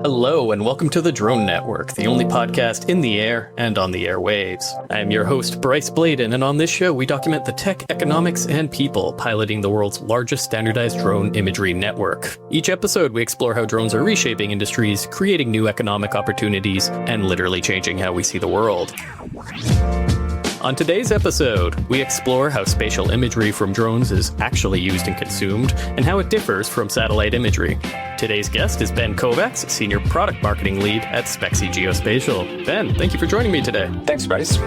Hello, and welcome to the Drone Network, the only podcast in the air and on the airwaves. I am your host, Bryce Bladen, and on this show, we document the tech, economics, and people piloting the world's largest standardized drone imagery network. Each episode, we explore how drones are reshaping industries, creating new economic opportunities, and literally changing how we see the world. On today's episode, we explore how spatial imagery from drones is actually used and consumed, and how it differs from satellite imagery. Today's guest is Ben Kovacs, Senior Product Marketing Lead at Spexi Geospatial. Ben, thank you for joining me today. Thanks, Bryce.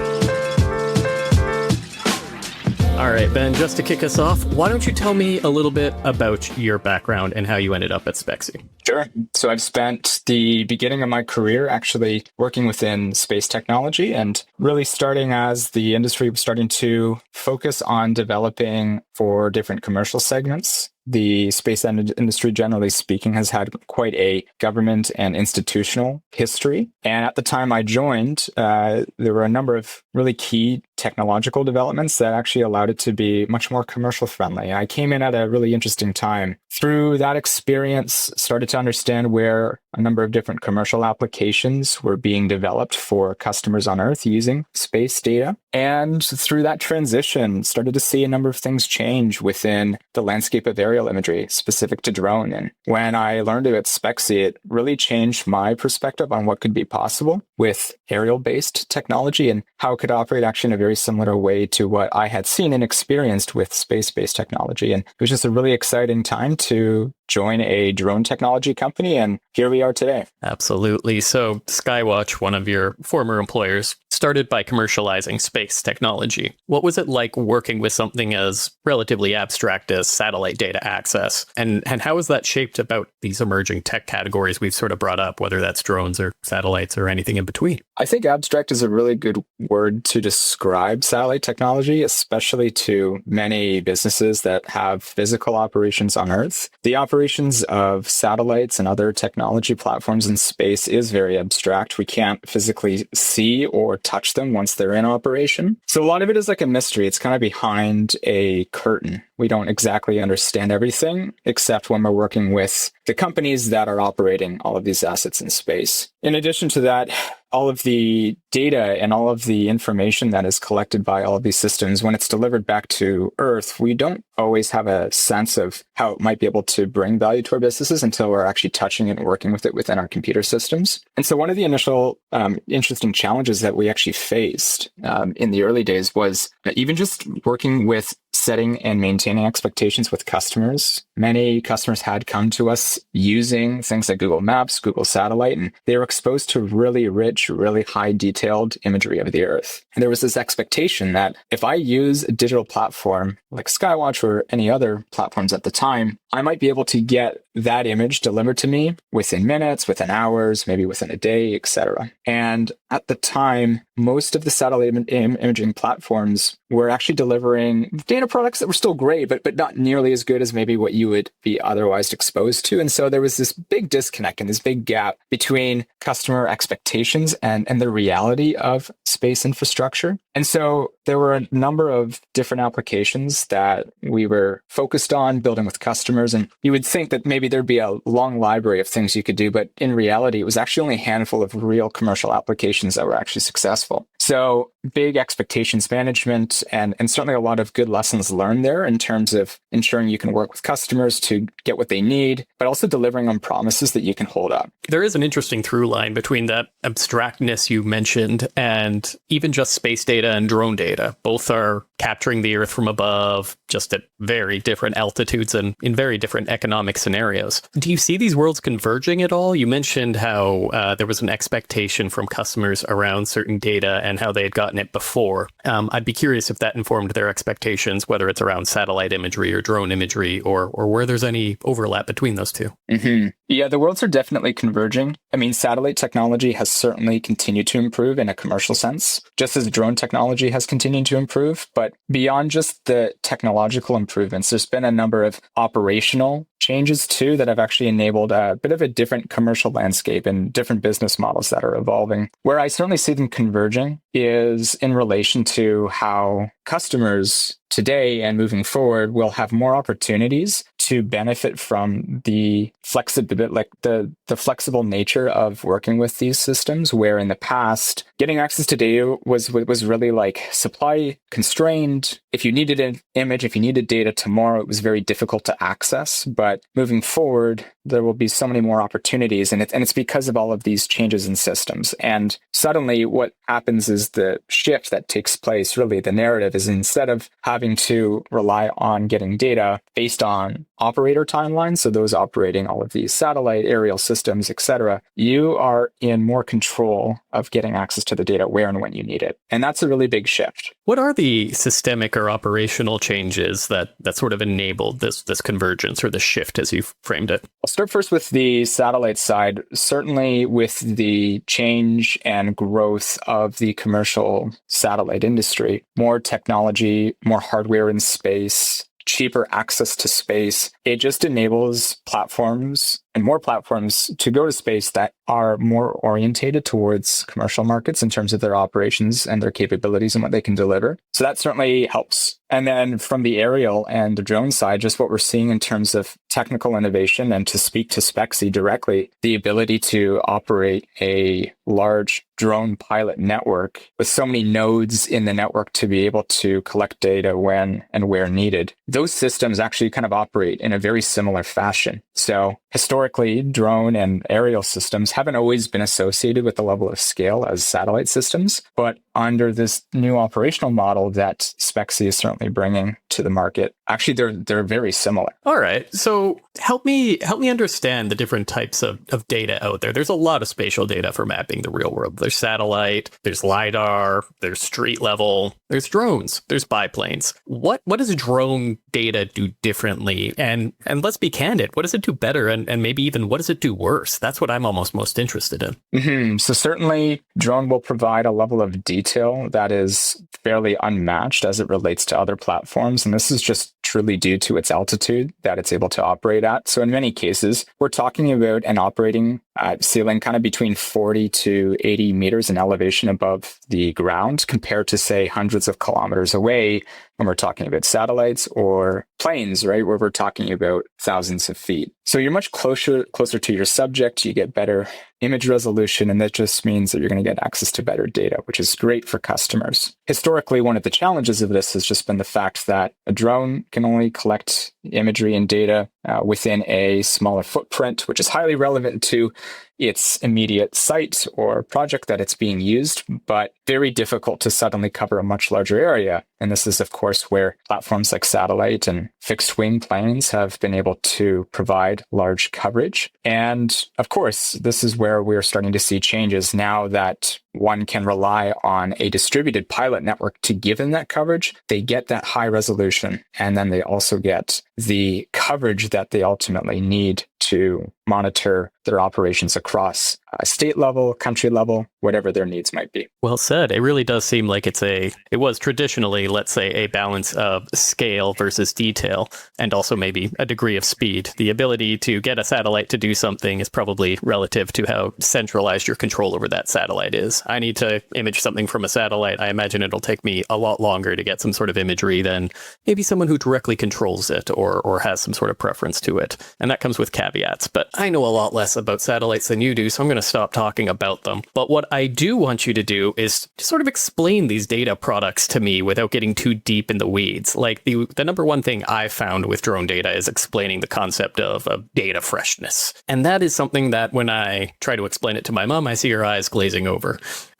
All right, Ben, just to kick us off, why don't you tell me a little bit about your background and how you ended up at Spexi? Sure. So I've spent the beginning of my career actually working within space technology and really starting as the industry was starting to focus on developing for different commercial segments. The space industry, generally speaking, has had quite a government and institutional history. And at the time I joined, there were a number of really key technological developments that actually allowed it to be much more commercial friendly. I came in at a really interesting time. Through that experience, started to understand where a number of different commercial applications were being developed for customers on Earth using space data. And through that transition, started to see a number of things change within the landscape of aerial imagery specific to drone. And when I learned it at Spexi, it really changed my perspective on what could be possible with aerial-based technology and how it could operate actually in a very similar way to what I had seen and experienced with space-based technology. And it was just a really exciting time to join a drone technology company, and here we are today. Absolutely. So Skywatch, one of your former employers, started by commercializing space technology. What was it like working with something as relatively abstract as satellite data access? And how has that shaped about these emerging tech categories we've sort of brought up, whether that's drones or satellites or anything in between? I think abstract is a really good word to describe satellite technology, especially to many businesses that have physical operations on Earth. The operations of satellites and other technology platforms in space is very abstract. We can't physically see or touch them once they're in operation. So a lot of it is like a mystery. It's kind of behind a curtain. We don't exactly understand everything, except when we're working with the companies that are operating all of these assets in space. In addition to that, all of the data and all of the information that is collected by all of these systems, when it's delivered back to Earth, we don't always have a sense of how it might be able to bring value to our businesses until we're actually touching it and working with it within our computer systems. And so one of the initial interesting challenges that we actually faced in the early days was even just working with setting and maintaining expectations with customers. Many customers had come to us using things like Google Maps, Google Satellite, and they were exposed to really rich, really high detailed imagery of the Earth. And there was this expectation that if I use a digital platform like Skywatch or any other platforms at the time, I might be able to get that image delivered to me within minutes, within hours, maybe within a day, etc. And at the time, most of the satellite imaging platforms were actually delivering data products that were still great, but not nearly as good as maybe what you would be otherwise exposed to. And so there was this big disconnect and this big gap between customer expectations and the reality of space infrastructure. And so there were a number of different applications that we were focused on building with customers. And you would think that maybe there'd be a long library of things you could do, but in reality, it was actually only a handful of real commercial applications that were actually successful. So big expectations management and certainly a lot of good lessons learned there in terms of ensuring you can work with customers to get what they need, but also delivering on promises that you can hold up. There is an interesting through line between that abstractness you mentioned and even just space data and drone data. Both are capturing the Earth from above, just at very different altitudes and in very different economic scenarios. Do you see these worlds converging at all? You mentioned how there was an expectation from customers around certain data and how they had gotten it before. I'd be curious if that informed their expectations, whether it's around satellite imagery or drone imagery, or where there's any overlap between those two. Mm-hmm. Yeah, the worlds are definitely converging. I mean, satellite technology has certainly continued to improve in a commercial sense, just as drone technology has continued to improve. But beyond just the technological improvements, there's been a number of operational changes too that have actually enabled a bit of a different commercial landscape and different business models that are evolving. Where I certainly see them converging is in relation to how customers today and moving forward will have more opportunities to benefit from the flexibility, like the flexible nature of working with these systems, where in the past, getting access to data was really like supply constrained. If you needed an image, if you needed data tomorrow, it was very difficult to access. But moving forward, there will be so many more opportunities. And it's because of all of these changes in systems. And suddenly what happens is the shift that takes place, really the narrative is, instead of having to rely on getting data based on operator timelines, so those operating all of these satellite, aerial systems, etc., you are in more control of getting access to the data where and when you need it. And that's a really big shift. What are the systemic or operational changes that sort of enabled this convergence or the shift as you framed it? I'll start first with the satellite side. Certainly with the change and growth of the commercial satellite industry, more technology, more hardware in space, cheaper access to space, it just enables platforms and more platforms to go to space that are more orientated towards commercial markets in terms of their operations and their capabilities and what they can deliver. So that certainly helps. And then from the aerial and the drone side, just what we're seeing in terms of technical innovation, and to speak to Spexi directly, the ability to operate a large drone pilot network with so many nodes in the network to be able to collect data when and where needed. Those systems actually kind of operate in a very similar fashion. So historically, drone and aerial systems haven't always been associated with the level of scale as satellite systems, but under this new operational model that Spexi is certainly bringing to the market, actually they're very similar. All right. So help me understand the different types of data out there. There's a lot of spatial data for mapping the real world. There's satellite, there's LiDAR, there's street level, there's drones, there's biplanes. What does drone data do differently? And let's be candid, what does it do better? And maybe even what does it do worse? That's what I'm almost most interested in. Mm-hmm. So certainly drone will provide a level of detail that is fairly unmatched as it relates to other platforms. And this is just truly due to its altitude that it's able to operate at. So in many cases, we're talking about an operating ceiling kind of between 40 to 80 meters in elevation above the ground, compared to, say, hundreds of kilometers away when we're talking about satellites or planes, right, where we're talking about thousands of feet. So you're much closer to your subject, you get better image resolution, and that just means that you're going to get access to better data, which is great for customers. Historically, one of the challenges of this has just been the fact that a drone can only collect imagery and data within a smaller footprint, which is highly relevant to its immediate site or project that it's being used, but very difficult to suddenly cover a much larger area. And this is, of course, where platforms like satellite and fixed wing planes have been able to provide large coverage. And of course, this is where we're starting to see changes now that one can rely on a distributed pilot network to give them that coverage. They get that high resolution, and then they also get the coverage that they ultimately need to monitor their operations across a state level, country level, whatever their needs might be. Well said. It really does seem like it was traditionally, let's say, a balance of scale versus detail, and also maybe a degree of speed. The ability to get a satellite to do something is probably relative to how centralized your control over that satellite is. I need to image something from a satellite. I imagine it'll take me a lot longer to get some sort of imagery than maybe someone who directly controls it or has some sort of preference to it. And that comes with caveats. But I know a lot less about satellites than you do, so I'm going to stop talking about them. But what I do want you to do is to sort of explain these data products to me without getting too deep in the weeds. Like the number one thing I've found with drone data is explaining the concept of data freshness. And that is something that when I try to explain it to my mom, I see her eyes glazing over.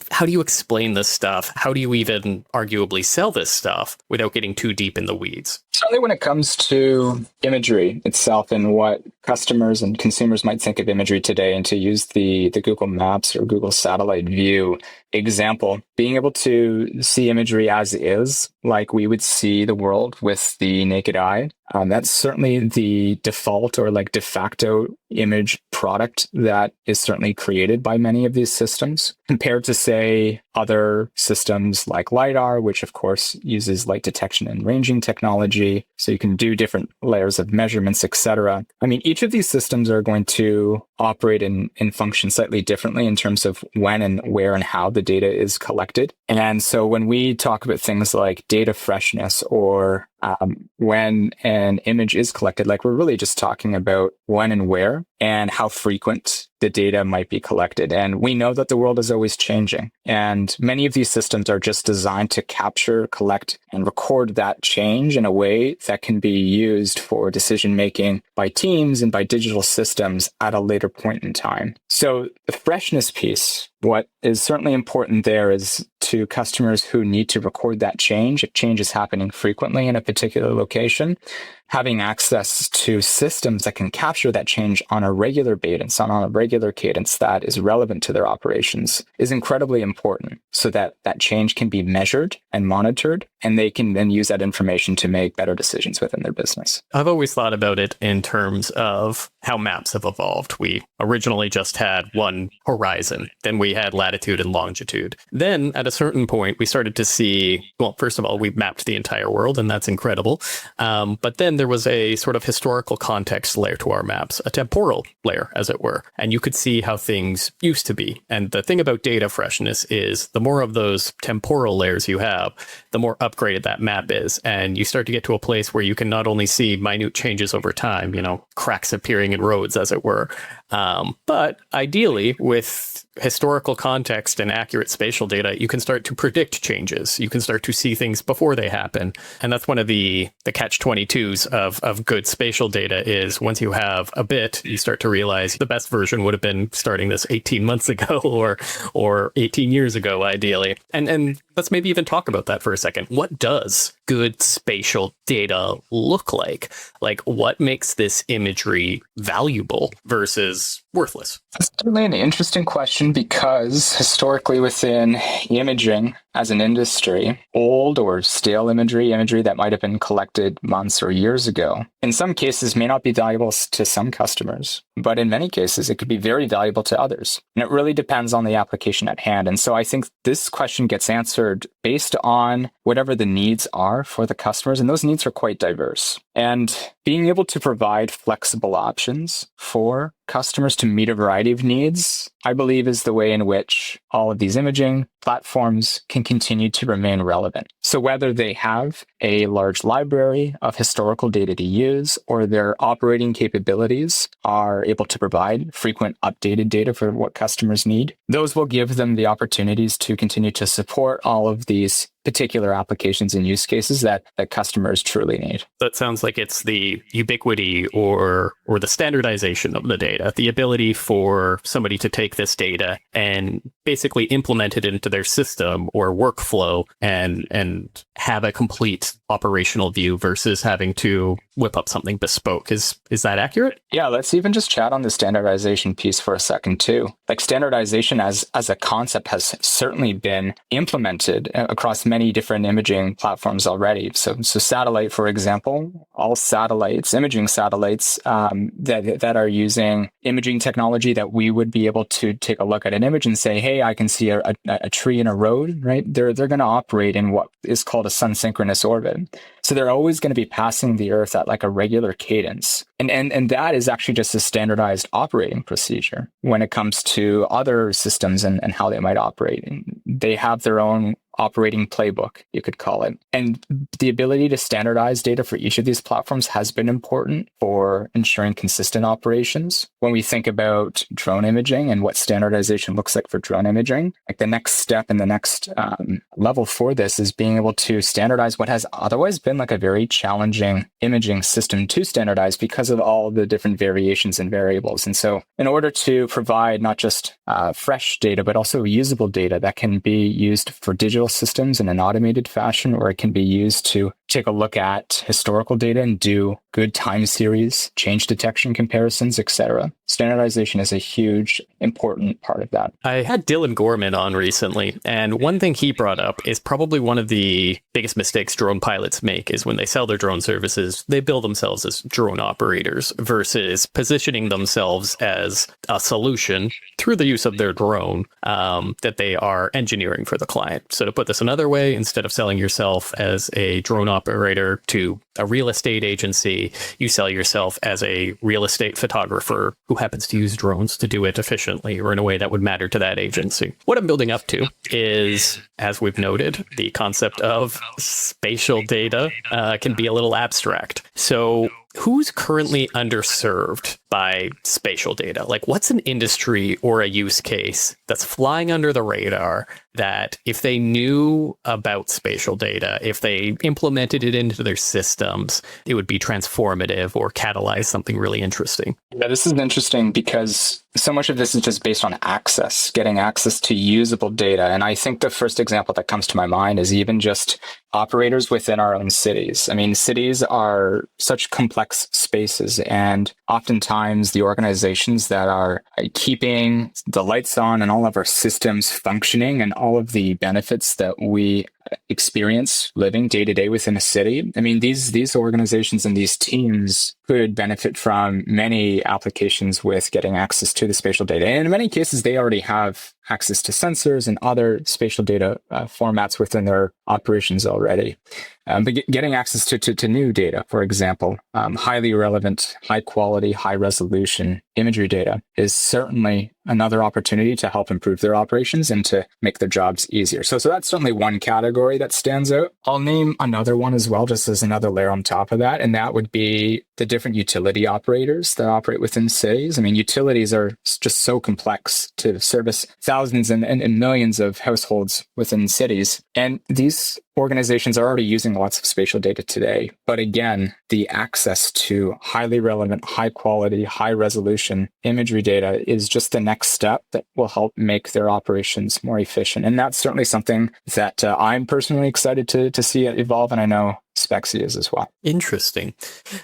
How do you explain this stuff? How do you even arguably sell this stuff without getting too deep in the weeds? Certainly when it comes to imagery itself and what customers and consumers might think of imagery today, and to use the Google Maps or Google Satellite View example, being able to see imagery as is, like we would see the world with the naked eye, that's certainly the default or like de facto image product that is certainly created by many of these systems, compared to, say, other systems like LiDAR, which of course uses light detection and ranging technology, so you can do different layers of measurements, etc. I mean, each of these systems are going to operate and function slightly differently in terms of when and where and how the data is collected. And so when we talk about things like data freshness or when an image is collected, like we're really just talking about when and where and how frequent the data might be collected. And we know that the world is always changing. And many of these systems are just designed to capture, collect, and record that change in a way that can be used for decision making by teams and by digital systems at a later point in time. So the freshness piece, what is certainly important there is to customers who need to record that change, if change is happening frequently in a particular location, having access to systems that can capture that change on a regular cadence, on a regular cadence that is relevant to their operations is incredibly important so that that change can be measured and monitored, and they can then use that information to make better decisions within their business. I've always thought about it in terms of how maps have evolved. We originally just had one horizon, then we had latitude and longitude. Then at a certain point, we started to see, well, first of all, we mapped the entire world, and that's incredible. But then there was a sort of historical context layer to our maps, a temporal layer, as it were. And you could see how things used to be. And the thing about data freshness is the more of those temporal layers you have, the more upgraded that map is. And you start to get to a place where you can not only see minute changes over time, cracks appearing in roads, as it were, but ideally with historical context and accurate spatial data, you can start to predict changes. You can start to see things before they happen. And that's one of the catch-22s of good spatial data is once you have a bit, you start to realize the best version would have been starting this 18 months ago or 18 years ago, ideally. And let's maybe even talk about that for a second. What does good spatial data look like? Like, what makes this imagery valuable versus worthless? That's certainly an interesting question because historically within imaging as an industry, old or stale imagery that might have been collected months or years ago, in some cases may not be valuable to some customers, but in many cases it could be very valuable to others. And it really depends on the application at hand. And so I think this question gets answered based on whatever the needs are for the customers, and those needs are quite diverse. And being able to provide flexible options for customers to meet a variety of needs, I believe, is the way in which all of these imaging platforms can continue to remain relevant. So whether they have a large library of historical data to use or their operating capabilities are able to provide frequent updated data for what customers need, those will give them the opportunities to continue to support all of these particular applications and use cases that customers truly need. That sounds like it's the ubiquity or the standardization of the data, the ability for somebody to take this data and basically implement it into their system or workflow and have a complete operational view versus having to whip up something bespoke. Is that accurate? Yeah, let's even just chat on the standardization piece for a second too. Like standardization as a concept has certainly been implemented across many different imaging platforms already. So satellite, for example, all satellites, imaging satellites that are using imaging technology that we would be able to take a look at an image and say, hey, I can see a tree in a road, right? They're going to operate in what is called a sun-synchronous orbit. So they're always going to be passing the Earth at like a regular cadence. And that is actually just a standardized operating procedure when it comes to other systems and how they might operate. They have their own operating playbook, you could call it. And the ability to standardize data for each of these platforms has been important for ensuring consistent operations. When we think about drone imaging and what standardization looks like for drone imaging, like the next step and the next level for this is being able to standardize what has otherwise been like a very challenging imaging system to standardize because of all the different variations and variables. And so in order to provide not just fresh data, but also usable data that can be used for digital systems in an automated fashion, or it can be used to take a look at historical data and do good time series, change detection comparisons, etc. Standardization is a huge, important part of that. I had Dylan Gorman on recently, and one thing he brought up is probably one of the biggest mistakes drone pilots make is when they sell their drone services, they bill themselves as drone operators versus positioning themselves as a solution through the use of their drone that they are engineering for the client. So to put this another way, instead of selling yourself as a drone operator to a real estate agency say you sell yourself as a real estate photographer who happens to use drones to do it efficiently or in a way that would matter to that agency. What I'm building up to is, as we've noted, the concept of spatial data can be a little abstract. So who's currently underserved by spatial data? Like, what's an industry or a use case that's flying under the radar that if they knew about spatial data, if they implemented it into their systems, it would be transformative or catalyze something really interesting? Yeah, this is interesting because so much of this is just based on access, getting access to usable data. And I think the first example that comes to my mind is even just operators within our own cities. I mean, cities are such complex spaces, and oftentimes the organizations that are keeping the lights on and all of our systems functioning and all of the benefits that we experience living day to day within a city. I mean, these organizations and these teams could benefit from many applications with getting access to the spatial data. And in many cases, they already have access to sensors and other spatial data formats within their operations already. But getting access to new data, for example, highly relevant, high quality, high resolution imagery data is certainly another opportunity to help improve their operations and to make their jobs easier. So that's certainly one category that stands out. I'll name another one as well, just as another layer on top of that, and that would be the different utility operators that operate within cities. I mean, utilities are just so complex to service thousands and millions of households within cities. And these organizations are already using lots of spatial data today. But again, the access to highly relevant, high quality, high resolution imagery data is just the next step that will help make their operations more efficient. And that's certainly something that I'm personally excited to see it evolve. And I know Spexi is as well. Interesting.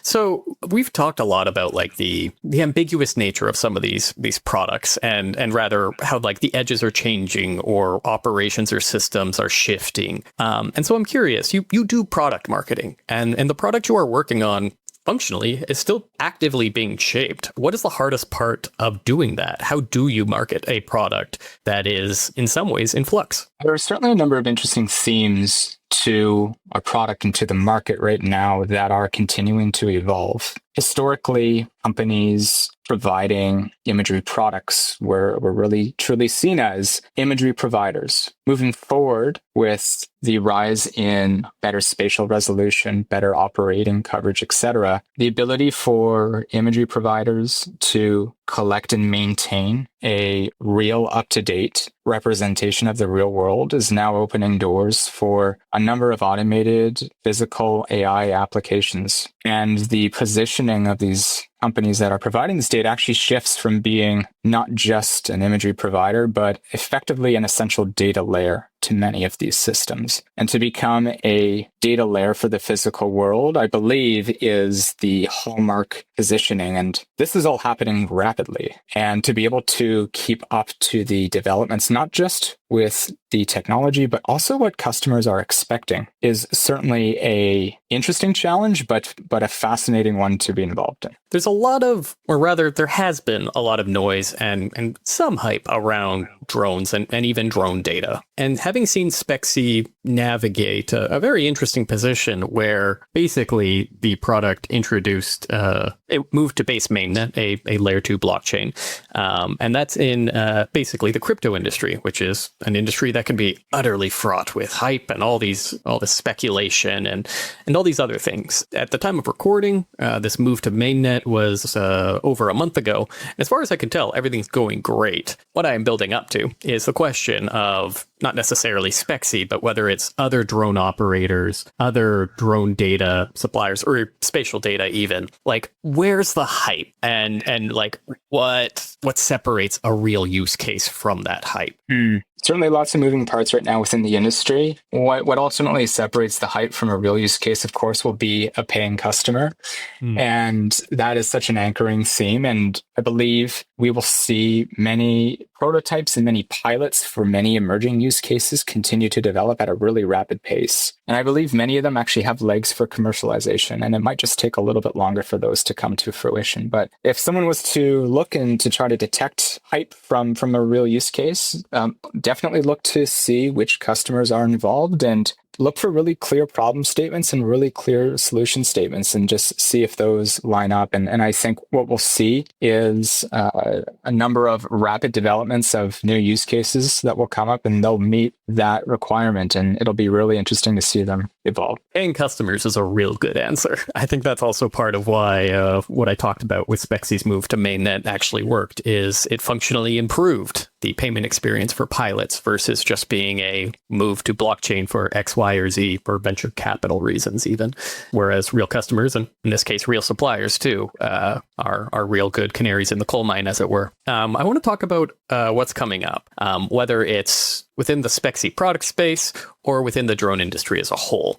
So we've talked a lot about like the ambiguous nature of some of these products and rather how like the edges are changing or operations or systems are shifting. And so I'm curious, you do product marketing and the product you are working on functionally is still actively being shaped. What is the hardest part of doing that? How do you market a product that is in some ways in flux? There are certainly a number of interesting themes to our product and to the market right now that are continuing to evolve. Historically, companies providing imagery products were really truly seen as imagery providers. Moving forward with the rise in better spatial resolution, better operating coverage, etc., the ability for imagery providers to collect and maintain a real up-to-date representation of the real world is now opening doors for a number of automated physical AI applications. And the positioning of these companies that are providing this data actually shifts from being not just an imagery provider, but effectively an essential data layer to many of these systems. And to become a data layer for the physical world, I believe, is the hallmark positioning. And this is all happening rapidly. And to be able to keep up to the developments, not just with the technology, but also what customers are expecting, is certainly a interesting challenge, but a fascinating one to be involved in. There's a lot of, or rather, there has been a lot of noise and some hype around drones and even drone data. And having seen Spexi navigate a very interesting position where basically the product introduced, it moved to base mainnet, a layer 2 blockchain. And that's in basically the crypto industry, which is an industry that can be utterly fraught with hype and all this speculation and all these other things. At the time of recording, this move to mainnet was over a month ago. As far as I can tell, everything's going great. What I am building up to is the question of not necessarily Spexi, but whether it's other drone operators, other drone data suppliers, or spatial data even. Like, where's the hype? And like, what separates a real use case from that hype? Certainly lots of moving parts right now within the industry. What ultimately separates the hype from a real use case, of course, will be a paying customer. And that is such an anchoring theme. And I believe we will see many prototypes and many pilots for many emerging use cases continue to develop at a really rapid pace. And I believe many of them actually have legs for commercialization, and it might just take a little bit longer for those to come to fruition. But if someone was to look and to try to detect hype from a real use case, definitely look to see which customers are involved and look for really clear problem statements and really clear solution statements and just see if those line up. And I think what we'll see is a number of rapid developments of new use cases that will come up, and they'll meet that requirement, and it'll be really interesting to see them evolve. Paying customers is a real good answer. I think that's also part of why what I talked about with Spexi's move to mainnet actually worked, is it functionally improved the payment experience for pilots versus just being a move to blockchain for X, Y, or Z for venture capital reasons even. Whereas real customers, and in this case, real suppliers too, are real good canaries in the coal mine, as it were. I want to talk about what's coming up, whether it's within the Spexi product space or within the drone industry as a whole.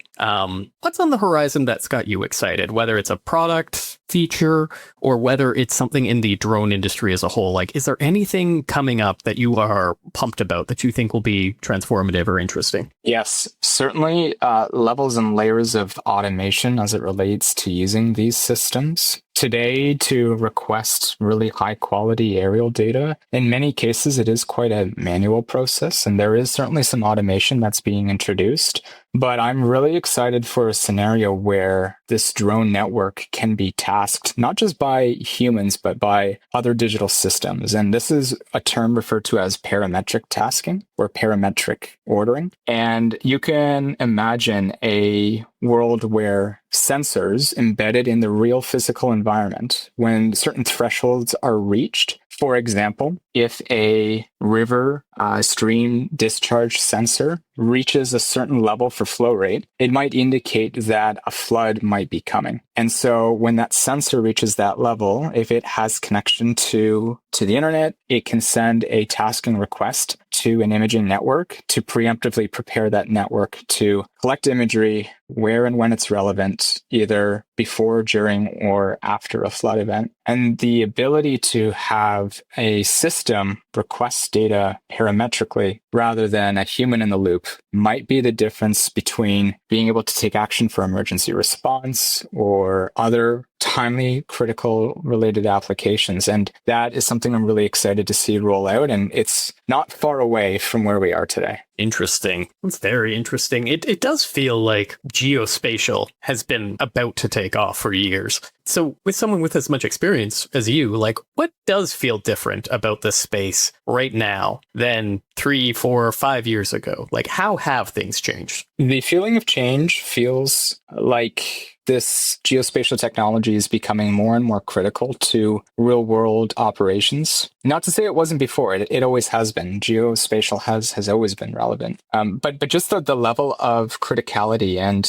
What's on the horizon that's got you excited, whether it's a product feature or whether it's something in the drone industry as a whole? Like, is there anything coming up that you are pumped about that you think will be transformative or interesting? Yes, certainly levels and layers of automation as it relates to using these systems. Today, to request really high quality aerial data, in many cases, it is quite a manual process, and there is certainly some automation that's being introduced. But I'm really excited for a scenario where this drone network can be tasked not just by humans, but by other digital systems. And this is a term referred to as parametric tasking or parametric ordering. And you can imagine a world where sensors embedded in the real physical environment, when certain thresholds are reached. For example, if a river stream discharge sensor reaches a certain level for flow rate, it might indicate that a flood might be coming. And so when that sensor reaches that level, if it has connection to the internet, it can send a tasking request to an imaging network to preemptively prepare that network to collect imagery where and when it's relevant, either before, during, or after a flood event. And the ability to have a system request data parametrically rather than a human in the loop might be the difference between being able to take action for emergency response or other timely, critical related applications. And that is something I'm really excited to see roll out. And it's not far away from where we are today. Interesting. That's very interesting. It does feel like geospatial has been about to take off for years. So with someone with as much experience as you, like, what does feel different about this space right now than 3, 4, 5 years ago? Like, how have things changed? The feeling of change feels like this geospatial technology is becoming more and more critical to real world operations. Not to say it wasn't before, it always has been. Geospatial has always been relevant. But just the level of criticality and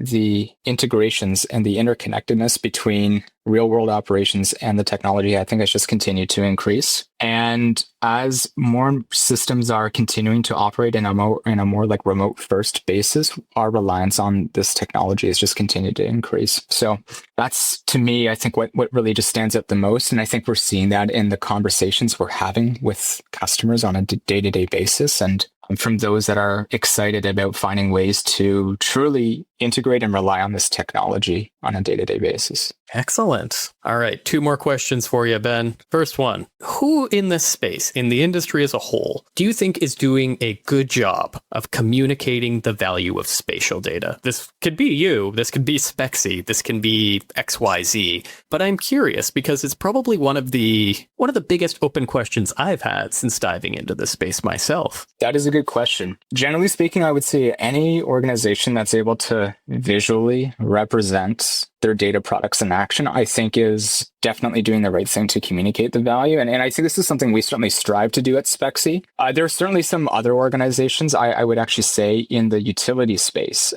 the integrations and the interconnectedness between real world operations and the technology, I think has just continued to increase. And as more systems are continuing to operate in a more like remote first basis, our reliance on this technology has just continued to increase. So that's, to me, I think what really just stands out the most. And I think we're seeing that in the conversations we're having with customers on a day-to-day basis. And from those that are excited about finding ways to truly integrate and rely on this technology on a day-to-day basis. Excellent. All right, 2 more questions for you, Ben. First one, who in this space, in the industry as a whole, do you think is doing a good job of communicating the value of spatial data? This could be you, this could be Spexi, this can be XYZ, but I'm curious because it's probably one of the biggest open questions I've had since diving into this space myself. That is a good question. Generally speaking, I would say any organization that's able to visually represent their data products in action, I think is definitely doing the right thing to communicate the value. And I think this is something we certainly strive to do at Spexi. There are certainly some other organizations, I would actually say, in the utility space.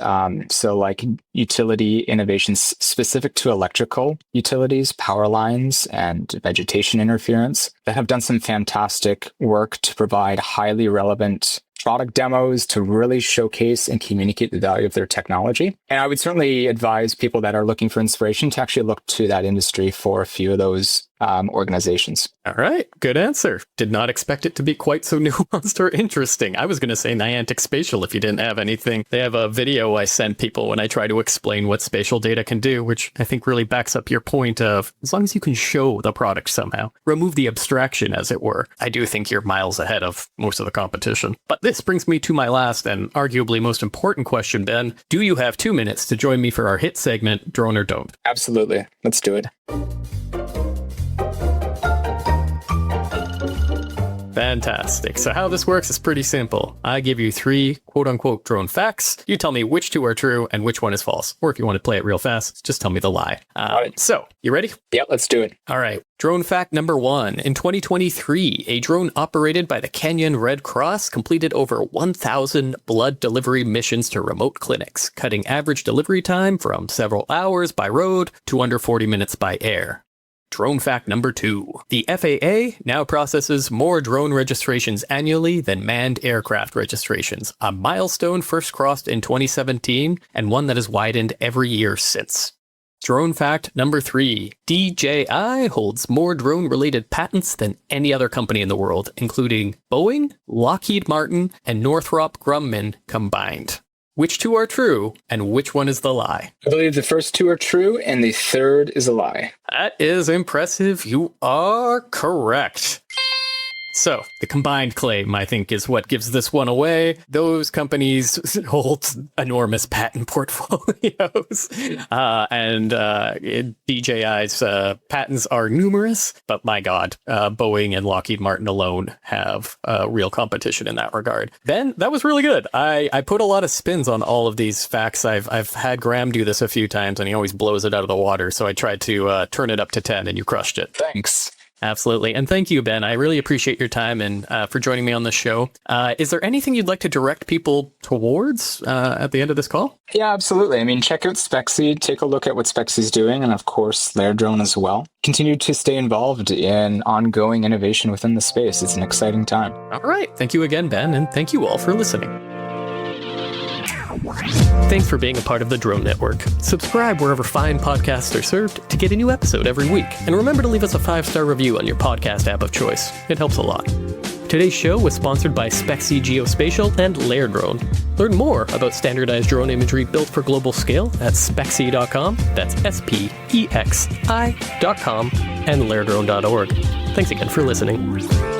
So like utility innovations specific to electrical utilities, power lines, and vegetation interference that have done some fantastic work to provide highly relevant product demos to really showcase and communicate the value of their technology. And I would certainly advise people that are looking for inspiration to actually look to that industry for a few of those organizations. All right, good answer. Did not expect it to be quite so nuanced or interesting. I was going to say Niantic Spatial if you didn't have anything. They have a video I send people when I try to explain what spatial data can do, which I think really backs up your point of as long as you can show the product somehow, remove the abstraction as it were, I do think you're miles ahead of most of the competition. But this brings me to my last and arguably most important question, Ben. Do you have 2 minutes to join me for our hit segment, Drone or Don't? Absolutely. Let's do it. Fantastic. So how this works is pretty simple. I give you 3 quote-unquote drone facts. You tell me which 2 are true and which one is false. Or if you want to play it real fast, just tell me the lie. So, you ready? Yeah, let's do it. All right. Drone fact number 1. In 2023, a drone operated by the Kenyan Red Cross completed over 1,000 blood delivery missions to remote clinics, cutting average delivery time from several hours by road to under 40 minutes by air. Drone fact number 2. The FAA now processes more drone registrations annually than manned aircraft registrations, a milestone first crossed in 2017 and one that has widened every year since. Drone fact number 3. DJI holds more drone-related patents than any other company in the world, including Boeing, Lockheed Martin, and Northrop Grumman combined. Which 2 are true, and which one is the lie? I believe the first 2 are true, and the third is a lie. That is impressive. You are correct. So, the combined claim, I think, is what gives this one away. Those companies hold enormous patent portfolios, and DJI's patents are numerous, but my God, Boeing and Lockheed Martin alone have real competition in that regard. Ben, that was really good. I put a lot of spins on all of these facts. I've had Graham do this a few times, and he always blows it out of the water, so I tried to turn it up to 10, and you crushed it. Thanks. Absolutely. And thank you, Ben. I really appreciate your time and for joining me on this show. Is there anything you'd like to direct people towards at the end of this call? Yeah, absolutely. I mean, check out Spexi, take a look at what Spexi's doing, and of course, Lair Drone as well. Continue to stay involved in ongoing innovation within the space. It's an exciting time. All right. Thank you again, Ben, and thank you all for listening. Thanks for being a part of the Drone Network. Subscribe wherever fine podcasts are served to get a new episode every week. And remember to leave us a 5-star review on your podcast app of choice. It helps a lot. Today's show was sponsored by Spexi Geospatial and Lair Drone. Learn more about standardized drone imagery built for global scale at spexi.com. That's SPEXI.com and lairdrone.org. Thanks again for listening.